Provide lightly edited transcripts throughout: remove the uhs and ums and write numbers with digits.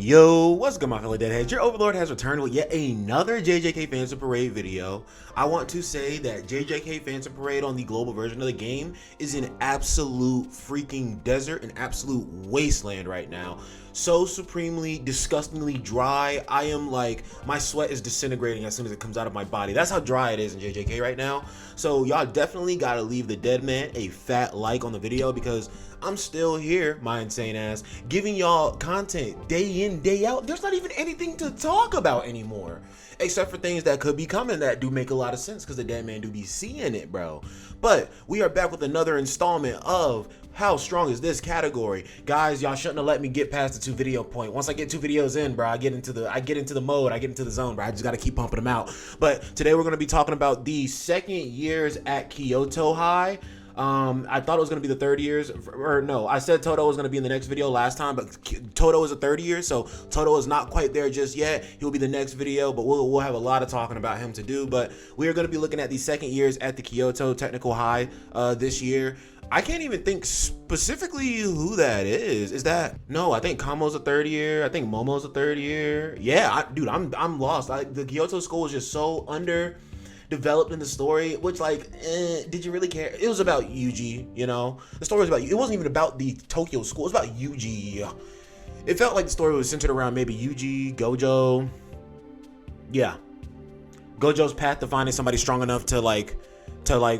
Yo, what's good, my fellow deadheads? Your overlord has returned with yet another JJK Phantom Parade video. I want to say that JJK Phantom Parade on the global version of the game is an absolute freaking desert, an absolute wasteland right now. So supremely, disgustingly dry. I am like, my sweat is disintegrating as soon as it comes out of my body. That's how dry it is in JJK right now. So y'all definitely gotta leave the dead man a fat like on the video because I'm still here, my insane ass, giving y'all content day in, day out. There's not even anything to talk about anymore, except for things that could be coming that do make a lot of sense because the dead man do be seeing it, bro. But we are back with another installment of how strong is this category, guys? Y'all shouldn't have let me get past the 2 video point. Once I get 2 videos in, bro, I get into the mode, I get into the zone, bro. I just gotta keep pumping them out. But today we're gonna be talking about the second years at Kyoto High. I thought it was going to be the third years, or no, I said Toto was going to be in the next video last time, but Toto is a third year, so Toto is not quite there just yet. He'll be the next video, but we'll have a lot of talking about him to do. But we are going to be looking at the second years at the Kyoto Technical High this year. I can't even think specifically who that is. Is that, no, I think Kamo's a third year. I think Momo's a third year. Yeah, dude, I'm lost. The Kyoto school is just so developed in the story, which did you really care? It was about Yuji, you know? The story was about you. It wasn't even about the Tokyo school. It was about Yuji. It felt like the story was centered around maybe Yuji, Gojo. Yeah. Gojo's path to finding somebody strong enough to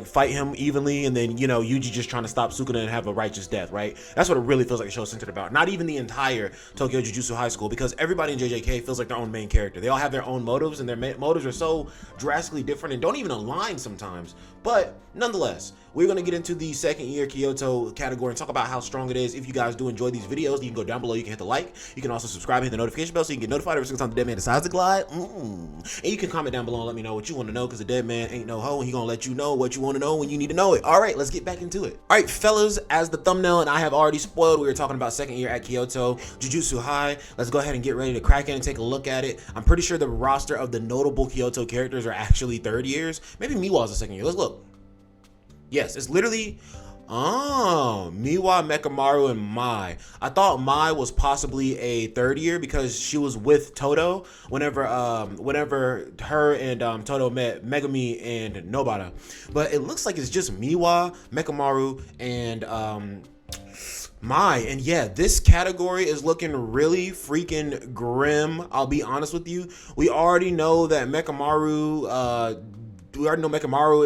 fight him evenly, and then, you know, Yuji just trying to stop Sukuna and have a righteous death, right? That's what it really feels like the show's centered about. Not even the entire Tokyo Jujutsu High School, because everybody in JJK feels like their own main character. They all have their own motives, and their motives are so drastically different and don't even align sometimes. But nonetheless, we're going to get into the second year Kyoto category and talk about how strong it is. If you guys do enjoy these videos, you can go down below, you can hit the like, you can also subscribe and hit the notification bell so you can get notified every single time the dead man decides to glide. And you can comment down below and let me know what you want to know, because the dead man ain't no hoe, and he gonna let you know what you want to know when you need to know it. All right, let's get back into it. All right, fellas, as the thumbnail and I have already spoiled, we were talking about second year at Kyoto Jujutsu High. Let's go ahead and get ready to crack in and take a look at it. I'm pretty sure the roster of the notable Kyoto characters are actually third years. Maybe Miwa's the second year. Let's look. Yes, it's literally Miwa, Mekamaru, and Mai. I thought Mai was possibly a third year because she was with Toto whenever her and Toto met Megumi and Nobara. But it looks like it's just Miwa, Mekamaru, and Mai. And yeah, this category is looking really freaking grim. I'll be honest with you. We already know that Mekamaru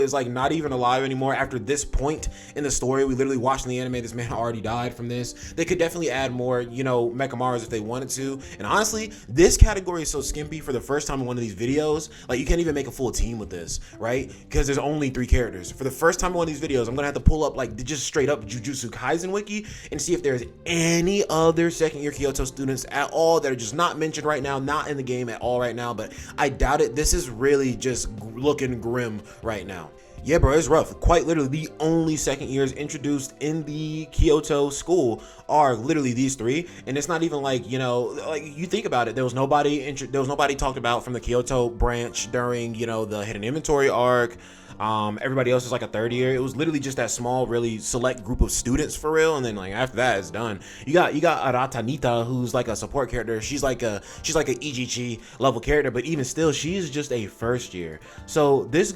is like not even alive anymore after this point in the story. We literally watched in the anime, this man already died from this. They could definitely add more, you know, Mekamarus if they wanted to. And honestly, this category is so skimpy for the first time in one of these videos. Like, you can't even make a full team with this, right? Because there's only 3 characters. For the first time in one of these videos, I'm gonna have to pull up like just straight up Jujutsu Kaisen wiki and see if there's any other second year Kyoto students at all that are just not mentioned right now, not in the game at all right now. But I doubt it. This is really just looking grim right now. Yeah, bro, it's rough. Quite literally, the only second years introduced in the Kyoto school are literally these 3, and it's not even like, you know, like, you think about it, there was nobody talked about from the Kyoto branch during, you know, the hidden inventory arc. Everybody else is like a third year. It was literally just that small, really select group of students for real, and then like after that it's done. You got Aratanita, who's like a support character. She's like a Ijichi level character, but even still, she's just a first year. So this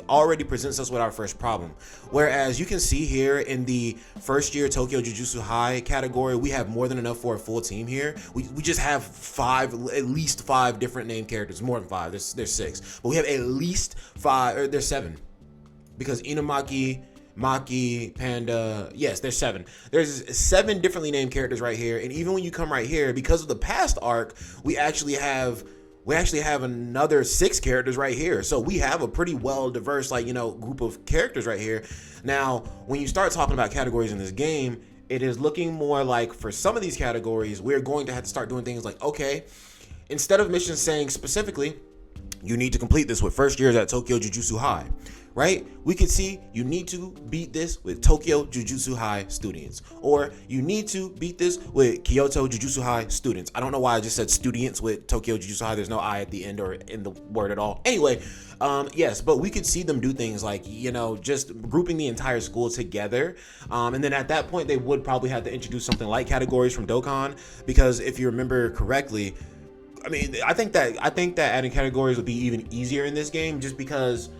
already presents us with our first problem. Whereas you can see here in the first year Tokyo Jujutsu High category, we have more than enough for a full team here. We just have at least 5 different named characters. More than 5. There's 6, but we have at least 5. Or there's 7, because Inumaki, Maki, Panda, yes, there's 7. There's 7 differently named characters right here. And even when you come right here, because of the past arc, we actually have another 6 characters right here. So we have a pretty well diverse, like, you know, group of characters right here. Now, when you start talking about categories in this game, it is looking more like, for some of these categories, we're going to have to start doing things like, okay, instead of missions saying specifically you need to complete this with first years at Tokyo Jujutsu High, right? We could see you need to beat this with Tokyo Jujutsu High students, or you need to beat this with Kyoto Jujutsu High students. I don't know why I just said students with Tokyo Jujutsu High. There's no I at the end or in the word at all. Anyway, yes, but we could see them do things like, you know, just grouping the entire school together. And then at that point, they would probably have to introduce something like categories from Dokkan, because if you remember correctly, I mean, I think that adding categories would be even easier in this game, just because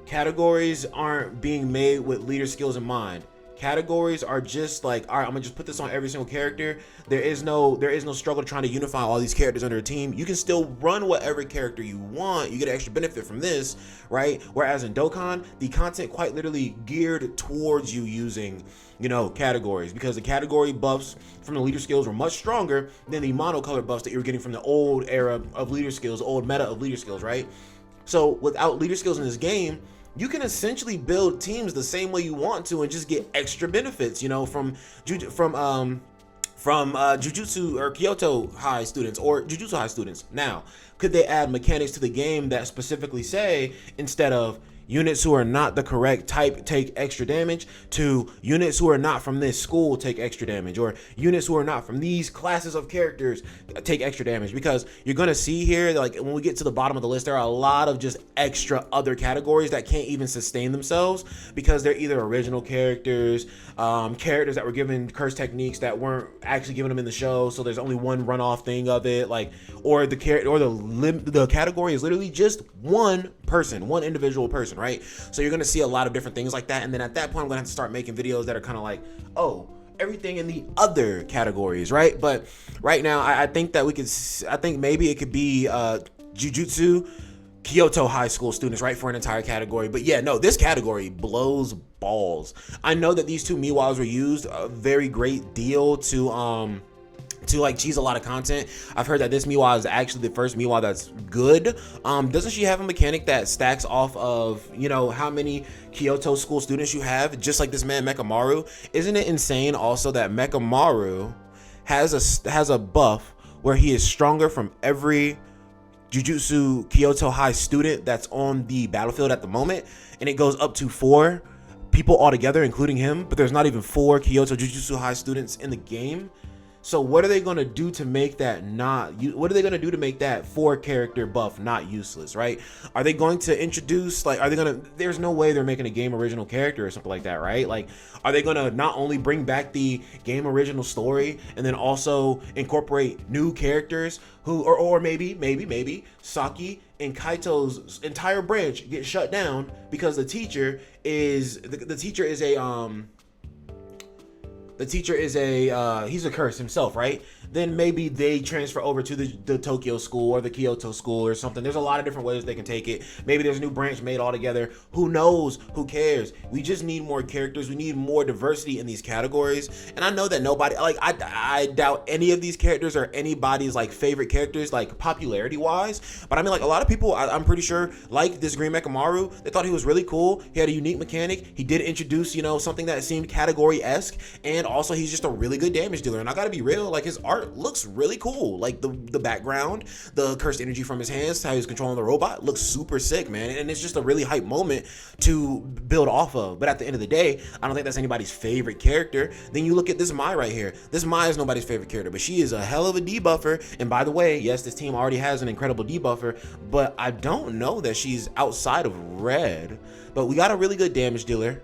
categories aren't being made with leader skills in mind. Categories are just like, all right, I'm gonna just put this on every single character. There is no struggle trying to unify all these characters under a team. You can still run whatever character you want. You get an extra benefit from this, right? Whereas in Dokkan, the content quite literally geared towards you using, you know, categories, because the category buffs from the leader skills were much stronger than the monocolor buffs that you were getting from the old era of leader skills, old meta of leader skills, right? So without leader skills in this game, you can essentially build teams the same way you want to and just get extra benefits, you know, from Jujutsu or Kyoto High students or Jujutsu High students. Now, could they add mechanics to the game that specifically say, instead of units who are not the correct type take extra damage, to units who are not from this school take extra damage, or units who are not from these classes of characters take extra damage? Because you're gonna see here, like when we get to the bottom of the list, there are a lot of just extra other categories that can't even sustain themselves because they're either original characters, characters that were given curse techniques that weren't actually given them in the show, so there's only one runoff thing of it, like, or the category is literally just one person, one individual person, right? So you're gonna see a lot of different things like that, and then at that point I'm gonna have to start making videos that are kind of like, oh, everything in the other categories, right? But right now I think that I think maybe it could be Jujutsu Kyoto High School students, right, for an entire category. But yeah, no, this category blows balls. I know that these two Miwas were used a very great deal to like cheese a lot of content. I've heard that this Miwa is actually the first Miwa that's good. Doesn't she have a mechanic that stacks off of, you know, how many Kyoto school students you have, just like this man Mekamaru? Isn't it insane also that Mekamaru has a buff where he is stronger from every Jujutsu Kyoto High student that's on the battlefield at the moment, and it goes up to 4 people altogether, including him, but there's not even 4 Kyoto Jujutsu High students in the game. So what are they going to do to make that what are they going to do to make that 4 character buff not useless, right? Are they going to introduce, like, there's no way they're making a game original character or something like that, right? Like, are they going to not only bring back the game original story and then also incorporate new characters who, or maybe Saki and Kaito's entire branch get shut down because the teacher is he's a curse himself, right? Then maybe they transfer over to the Tokyo school or the Kyoto school or something. There's a lot of different ways they can take it. Maybe there's a new branch made altogether. Who knows? Who cares? We just need more characters. We need more diversity in these categories. And I know that nobody, like, I doubt any of these characters are anybody's like favorite characters, like popularity wise. But I mean, like, a lot of people, I'm pretty sure, like this Green Mekamaru, they thought he was really cool. He had a unique mechanic. He did introduce, you know, something that seemed category-esque, and also he's just a really good damage dealer. And I gotta be real, like, his art looks really cool. Like the background, the cursed energy from his hands, how he's controlling the robot looks super sick, man. And it's just a really hype moment to build off of. But at the end of the day, I don't think that's anybody's favorite character. Then you look at this Mai right here. This Mai is nobody's favorite character, but she is a hell of a debuffer. And by the way, yes, this team already has an incredible debuffer, but I don't know that she's outside of red. But we got a really good damage dealer,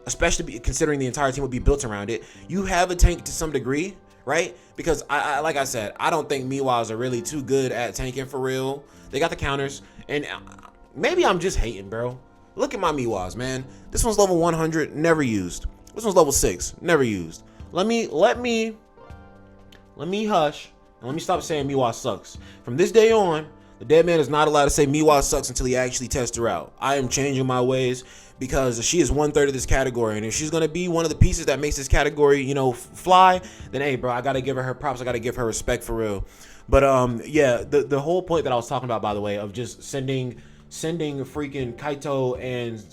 especially considering the entire team would be built around it. You have a tank to some degree, right? Because I like I said, I don't think Miwas are really too good at tanking for real. They got the counters, and maybe I'm just hating, bro. Look at my Miwas, man. This one's level 100, never used. This one's level 6, never used. Let me hush, and let me stop saying Miwa sucks. From this day on, the dead man is not allowed to say Miwa sucks until he actually tests her out. I am changing my ways, because she is 1/3 of this category, and if she's gonna be one of the pieces that makes this category, you know, fly, then hey, bro, I gotta give her props. I gotta give her respect for real. But yeah, the whole point that I was talking about, by the way, of just sending freaking Kaito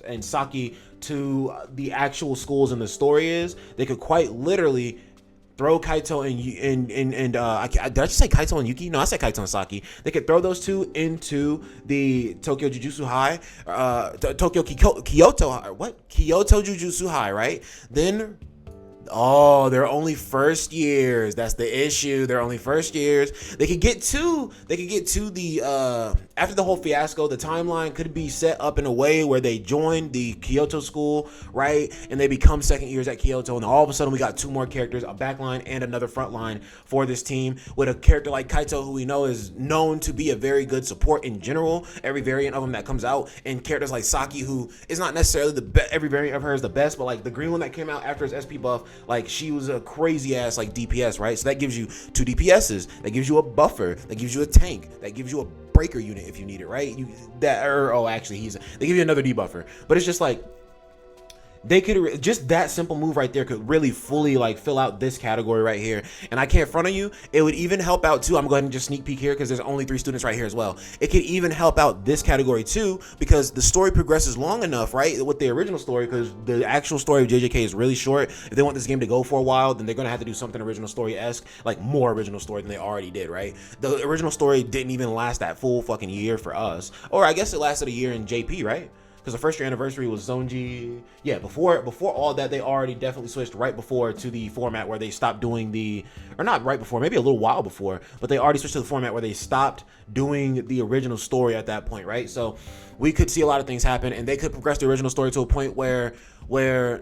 and Saki to the actual schools in the story is they could quite literally throw Kaito did I just say Kaito and Yuki? No, I said Kaito and Saki. They could throw those two into the Tokyo Jujutsu High, Kyoto Jujutsu High, right? Then, oh, they're only first years. That's the issue. They're only first years. They could get to the after the whole fiasco, the timeline could be set up in a way where they join the Kyoto school, right? And they become second years at Kyoto, and all of a sudden we got two more characters, a backline and another front line for this team, with a character like Kaito, who we know is known to be a very good support in general, every variant of him that comes out, and characters like Saki, who is not necessarily the best, every variant of her is the best, but like the green one that came out after his SP buff, like she was a crazy ass like DPS, right? So that gives you two DPSs, that gives you a buffer, that gives you a tank, that gives you a breaker unit if you need it, right? They give you another debuffer, but it's just like they could just that simple move right there could really fully like fill out this category right here. And I can't front on you, it would even help out too. I'm going to just sneak peek here because there's only 3 students right here as well. It could even help out this category too, because the story progresses long enough, right, with the original story, because the actual story of JJK is really short. If they want this game to go for a while, then they're going to have to do something original story-esque, like more original story than they already did, right? The original story didn't even last that full fucking year for us, or I guess it lasted a year in JP, right? Because the first year anniversary was Zonji. Yeah, before all that, they already definitely switched right before to the format where they stopped doing the, or not right before, maybe a little while before, but they already switched to the format where they stopped doing the original story at that point, right? So we could see a lot of things happen, and they could progress the original story to a point where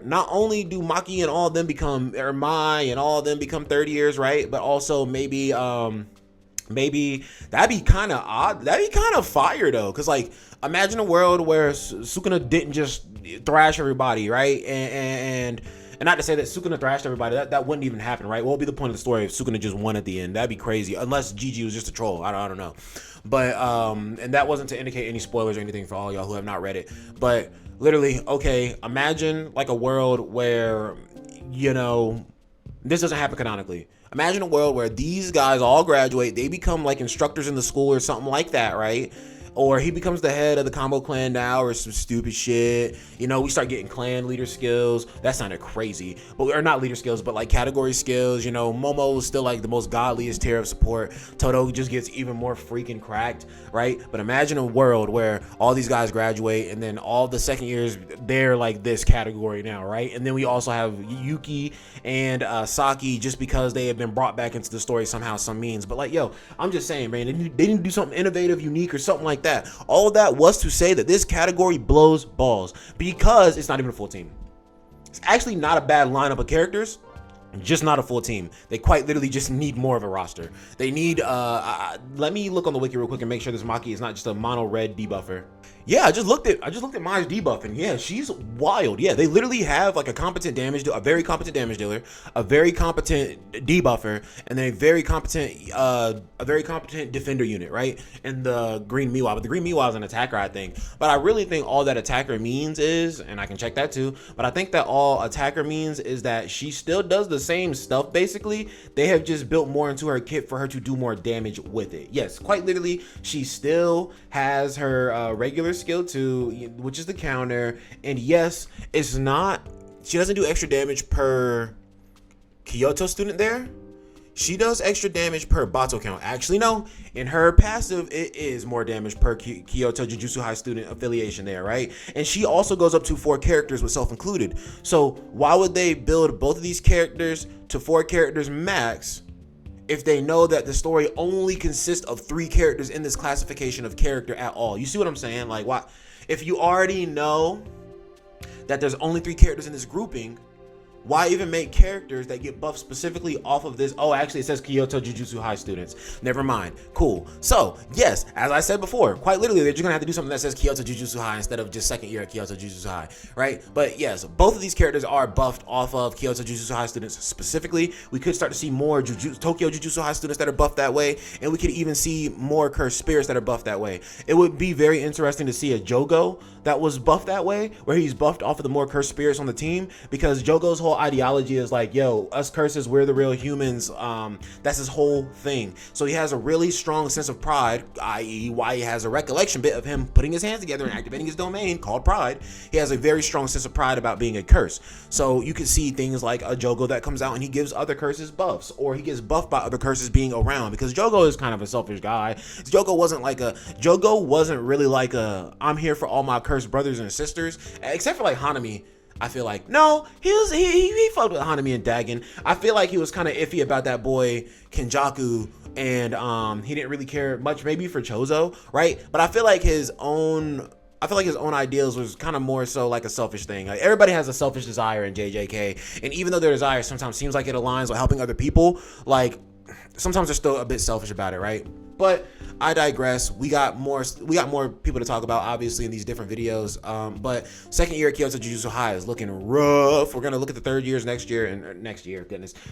not only do Maki and all of them become, or Mai and all of them become 30 years, right? But also maybe that'd be kind of odd. That'd be kind of fire though, because like imagine a world where Sukuna didn't just thrash everybody, right? And not to say that Sukuna thrashed everybody, that wouldn't even happen, right? What would be the point of the story if Sukuna just won at the end? That'd be crazy, unless Gigi was just a troll. I don't know, but and that wasn't to indicate any spoilers or anything for all y'all who have not read it, but literally, okay, imagine like a world where, you know, this doesn't happen canonically. Imagine a world where these guys all graduate, they become like instructors in the school or something like that, right? Or he becomes the head of the combo clan now, or some stupid shit. You know, we start getting clan leader skills. That sounded crazy. Or not leader skills, but like category skills. You know, Momo is still like the most godliest tier of support. Todo just gets even more freaking cracked, right? But imagine a world where all these guys graduate, and then all the second years, they're like this category now, right? And then we also have Yuki and Saki, just because they have been brought back into the story somehow, some means. But like, yo, I'm just saying, man, they didn't do something innovative, unique, or something like that. All of that was to say that this category blows balls, because it's not even a full team. It's actually not a bad lineup of characters, just not a full team. They quite literally just need more of a roster. They need let me look on the wiki real quick and make sure this Maki is not just a mono red debuffer. Yeah, I just looked at Mai's debuff, and yeah, she's wild. Yeah, they literally have like a very competent damage dealer, a very competent debuffer, and then a very competent defender unit, right? And the green Miwa, but the green Miwa is an attacker, I think. But I really think all that attacker means is, and I can check that too, but I think that all attacker means is that she still does the same stuff basically. They have just built more into her kit for her to do more damage with it. Yes, quite literally, she still has her regular skill too, which is the counter, and yes, she doesn't do extra damage per Kyoto student there. She does extra damage per Bato count. Actually, no. In her passive, it is more damage per Kyoto Jujutsu High student affiliation there, right? And she also goes up to 4 characters with self included. So why would they build both of these characters to 4 characters max if they know that the story only consists of 3 characters in this classification of character at all? You see what I'm saying? Like, why? If you already know that there's only 3 characters in this grouping, why even make characters that get buffed specifically off of this? Oh, actually, it says Kyoto Jujutsu High students. Never mind. Cool. So, yes, as I said before, quite literally, they're just going to have to do something that says Kyoto Jujutsu High instead of just second year at Kyoto Jujutsu High, right? But yes, both of these characters are buffed off of Kyoto Jujutsu High students specifically. We could start to see more Tokyo Jujutsu High students that are buffed that way, and we could even see more cursed spirits that are buffed that way. It would be very interesting to see a Jogo that was buffed that way, where he's buffed off of the more cursed spirits on the team, because Jogo's whole ideology is like, yo, us curses, we're the real humans. That's his whole thing. So he has a really strong sense of pride, i.e. why he has a recollection bit of him putting his hands together and activating his domain called pride. He has a very strong sense of pride about being a curse. So you can see things like a Jogo that comes out and he gives other curses buffs, or he gets buffed by other curses being around, because Jogo is kind of a selfish guy. Jogo wasn't really like a I'm here for all my cursed brothers and sisters, except for like Hanami. I feel like no, he fucked with Hanami and Dagon. I feel like he was kind of iffy about that boy Kenjaku, and he didn't really care much maybe for Chozo, right? But I feel like his own ideals was kind of more so like a selfish thing. Like, everybody has a selfish desire in JJK, and even though their desire sometimes seems like it aligns with helping other people, like sometimes they're still a bit selfish about it, right? But I digress. We got more people to talk about, obviously, in these different videos. But second year at Kyoto Jujutsu High is looking rough. We're gonna look at the third years next year,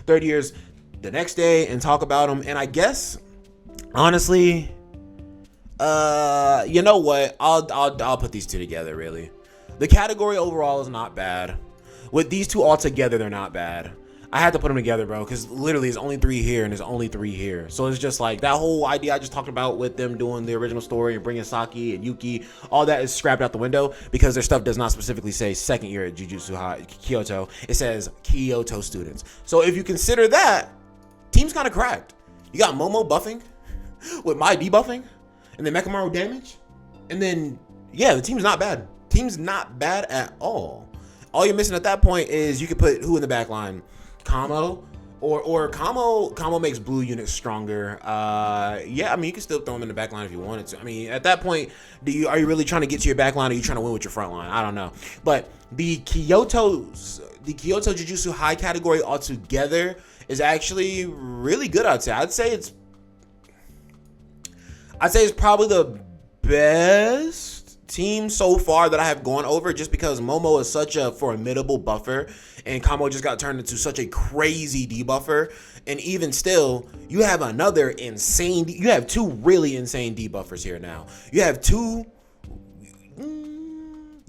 third years the next day, and talk about them. And I guess, honestly, you know what? I'll put these two together. Really, the category overall is not bad. With these two all together, they're not bad. I had to put them together, bro, because literally there's only 3 here and there's only 3 here. So it's just like that whole idea I just talked about with them doing the original story and bringing Saki and Yuki, all that is scrapped out the window because their stuff does not specifically say second year at Jujutsu High Kyoto. It says Kyoto students. So if you consider that, team's kind of cracked. You got Momo buffing with Mai debuffing, and then Mekamaru damage, and then yeah, the team's not bad. Team's not bad at all. All you're missing at that point is you could put who in the back line? Kamo, or Kamo makes blue units stronger. Yeah, I mean, you can still throw them in the back line if you wanted to. I mean, at that point, are you really trying to get to your back line, or are you trying to win with your front line? I don't know. But the Kyoto Jujutsu High category altogether is actually really good, I'd say. I'd say it's probably the best team so far that I have gone over, just because Momo is such a formidable buffer and Kamo just got turned into such a crazy debuffer. And even still, you have you have 2 really insane debuffers here now.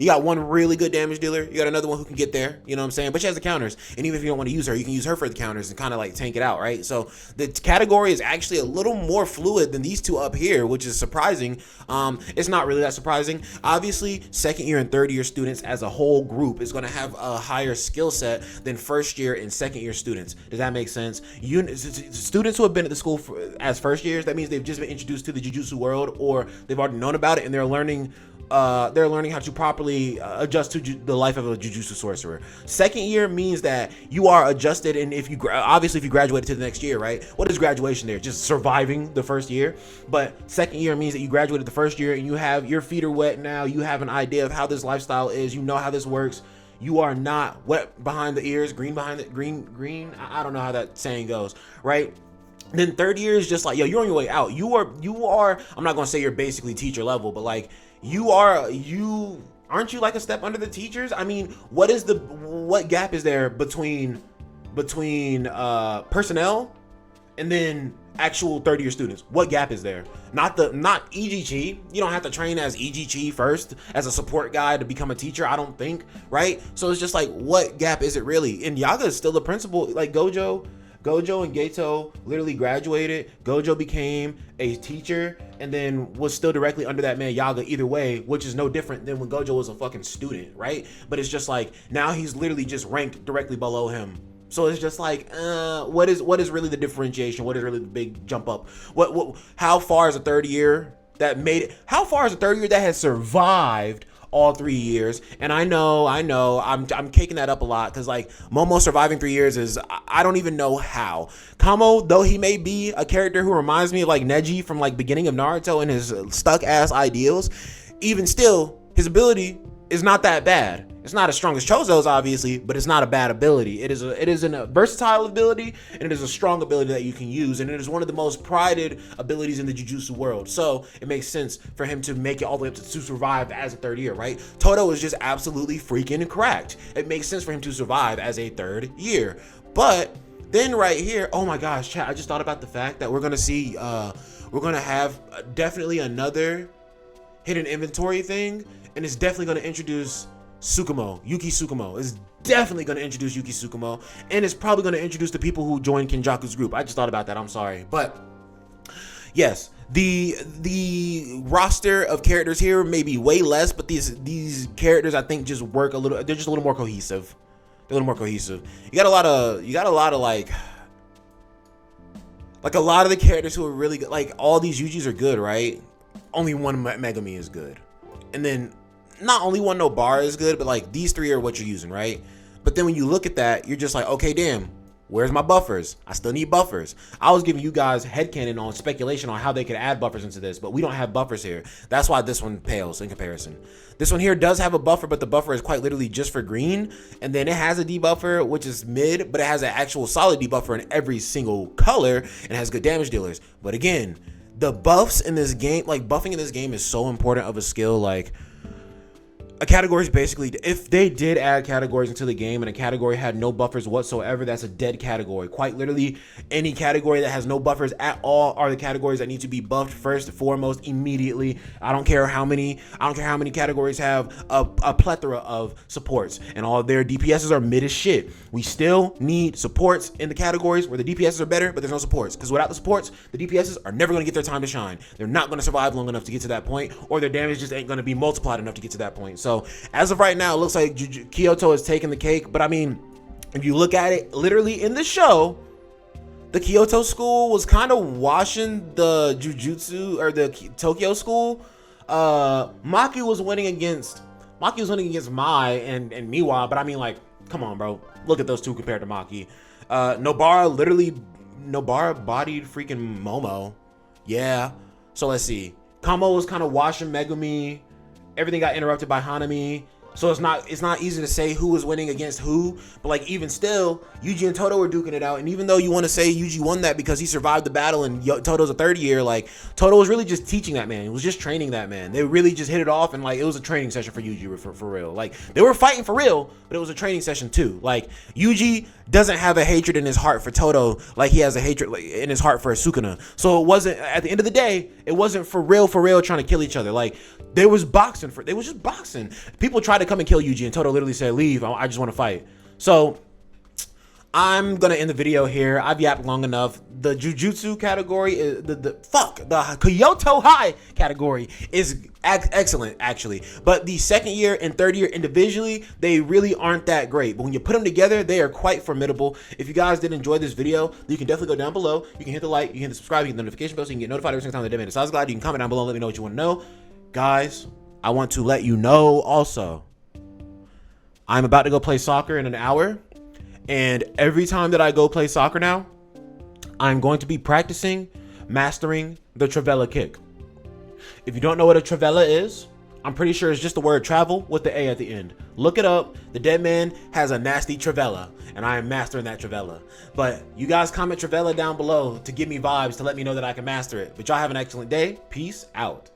You got one really good damage dealer. You got another one who can get there. You know what I'm saying? But she has the counters. And even if you don't want to use her, you can use her for the counters and kind of like tank it out, right? So the category is actually a little more fluid than these 2 up here, which is surprising. It's not really that surprising. Obviously, second year and third year students as a whole group is going to have a higher skill set than first year and second year students. Does that make sense? Students who have been at the school as first years, that means they've just been introduced to the Jujutsu world, or they've already known about it and they're learning how to properly adjust to the life of a Jujutsu sorcerer. Second year means that you are adjusted, and if you graduated to the next year, right? What is graduation there? Just surviving the first year. But second year means that you graduated the first year and you have your feet are wet now. You have an idea of how this lifestyle is. You know how this works. You are not wet behind the ears, green behind the green. I don't know how that saying goes, right? Then third year is just like, yo, you're on your way out. You are. I'm not gonna say you're basically teacher level, but like aren't you like a step under the teachers? I mean, what gap is there between personnel and then actual third year students? What gap is there? Not EG-Chi. You don't have to train as EG-Chi first as a support guy to become a teacher, I don't think, right? So it's just like, what gap is it really? And Yaga is still the principal. Like Gojo and Geto literally graduated. Gojo became a teacher and then was still directly under that man Yaga either way, which is no different than when Gojo was a fucking student, right? But it's just like, now he's literally just ranked directly below him. So it's just like, what is really the differentiation? What is really the big jump up? How far is a third year that made it? How far is a third year that has survived all 3 years? And I know I'm caking that up a lot, because like Momo surviving 3 years is, I don't even know how. Kamo, though he may be a character who reminds me of like Neji from like beginning of Naruto and his stuck ass ideals, even still his ability is not that bad. It's not as strong as Chozo's, obviously, but it's not a bad ability. It is a versatile ability, and it is a strong ability that you can use, and it is one of the most prided abilities in the Jujutsu world. So it makes sense for him to make it all the way up to survive as a third year, right? Todo is just absolutely freaking cracked. It makes sense for him to survive as a third year. But then right here, oh my gosh, chat, I just thought about the fact that we're gonna have definitely another hidden inventory thing, and it's definitely gonna introduce Yuki Tsukumo is definitely going to introduce Yuki Tsukumo, and it's probably going to introduce the people who joined Kenjaku's group. I just thought about that. I'm sorry. But yes, the roster of characters here may be way less, but these characters I think just work a little. They're just a little more cohesive. They're a little more cohesive. You got a lot of like a lot of the characters who are really good. Like all these Yujis are good, right? Only one Megami is good, and then not only one Nobara is good, but like these three are what you're using, right? But then when you look at that, you're just like, okay, damn. Where's my buffers? I still need buffers. I was giving you guys headcanon on speculation on how they could add buffers into this, but we don't have buffers here. That's why this one pales in comparison. This one here does have a buffer, but the buffer is quite literally just for green. And then it has a debuffer, which is mid, but it has an actual solid debuffer in every single color and has good damage dealers. But again, the buffs in this game, like buffing in this game is so important of a skill. Like, a category is basically, if they did add categories into the game and a category had no buffers whatsoever, that's a dead category. Quite literally, any category that has no buffers at all are the categories that need to be buffed first and foremost immediately. I don't care how many categories have a plethora of supports and all their DPSs are mid as shit. We still need supports in the categories where the DPSs are better, but there's no supports. Because without the supports, the DPSs are never going to get their time to shine. They're not going to survive long enough to get to that point, or their damage just ain't going to be multiplied enough to get to that point. So as of right now, it looks like Kyoto is taking the cake. But I mean, if you look at it literally in the show, the Kyoto school was kind of washing the Jujutsu or the Tokyo school. Maki was winning against Mai and Miwa, but I mean, like, come on, bro. Look at those two compared to Maki. Nobara bodied freaking Momo. Yeah. So let's see. Kamo was kind of washing Megumi. Everything got interrupted by Hanami. So it's not easy to say who was winning against who, but like even still, Yuji and Toto were duking it out. And even though you want to say Yuji won that because he survived the battle and Toto's a third year, like Toto was really just teaching that man. He was just training that man. They really just hit it off, and like it was a training session for Yuji for real. Like they were fighting for real, but it was a training session too. Like Yuji doesn't have a hatred in his heart for Toto like he has a hatred in his heart for Sukuna. So it wasn't, at the end of the day, it wasn't for real trying to kill each other. Like they was just boxing. People tried to come and kill Yuji, and Toto literally said, leave, I just want to fight. So I'm gonna end the video here. I've yapped long enough. The Jujutsu category is the Kyoto High category is excellent actually, but the second year and third year individually, they really aren't that great, but when you put them together, they are quite formidable. If you guys did enjoy this video, you can definitely go down below. You can hit the like, you can hit the subscribe, you can hit the notification bell so you can get notified every single time the Deadman decides glide. You can comment down below and let me know what you want to know. Guys, I want to let you know also, I'm about to go play soccer in an hour. And every time that I go play soccer now, I'm going to be practicing mastering the Trivela kick. If you don't know what a Trivela is, I'm pretty sure it's just the word travel with the A at the end. Look it up. The Deadman has a nasty Trivela, and I am mastering that Trivela. But you guys comment Trivela down below to give me vibes to let me know that I can master it. But y'all have an excellent day. Peace out.